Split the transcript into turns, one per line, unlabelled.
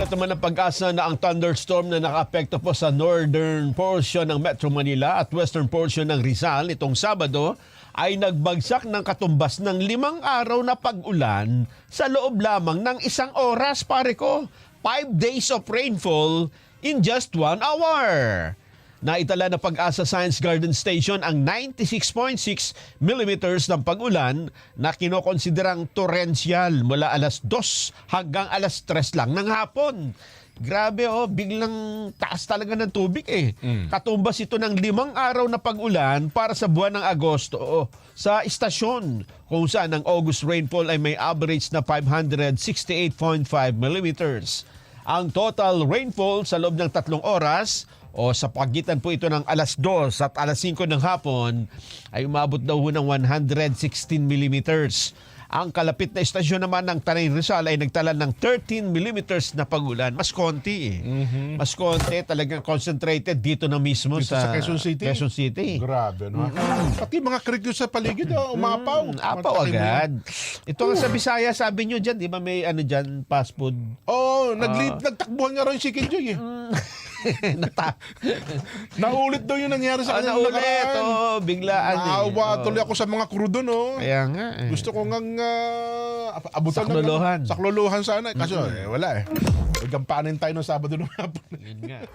At naman ang pag-asa na ang thunderstorm na nakaapekto po sa northern portion ng Metro Manila at western portion ng Rizal itong Sabado ay nagbagsak ng katumbas ng 5 araw na pag-ulan sa loob lamang ng 1 oras, pare ko. 5 days of rainfall in just 1 hour. Naitala na Pag-asa Science Garden Station ang 96.6 millimeters ng pag-ulan na kinokonsiderang torrential mula alas 2 hanggang alas 3 lang ng hapon. Grabe biglang taas talaga ng tubig eh. Katumbas ito ng 5 araw na pag-ulan para sa buwan ng Agosto sa istasyon kung saan ang August rainfall ay may average na 568.5 millimeters. Ang total rainfall sa loob ng 3 oras o sa pagitan po ito ng alas 2 at alas 5 ng hapon ay umabot daw ng 116 millimeters. Ang kalapit na istasyon naman ng Tanay Rizal ay nagtala ng 13 millimeters na pag-ulan. Mas konti eh. Mas konti, talagang concentrated dito na mismo
Dito sa Quezon City?
Quezon City.
Grabe, no? Pati mga creek doon sa paligid, umapaw.
Apaw agad. Ito nga sa Bisaya, sabi nyo dyan, di ba may ano dyan, fast food?
Nagtakbuhan nga rin si Kinjoy eh. Naulit daw yung nangyari sa kanyang
Naulit,
nakaraan.
biglaan eh.
Naawa tuloy ako sa mga krudo, no?
Kaya nga eh.
Gusto ko ngang abutan
Saklolohan.
Saklolohan sana. Kaso wala eh. Gampanin tayo ng Sabado ng hapon.
Yun nga.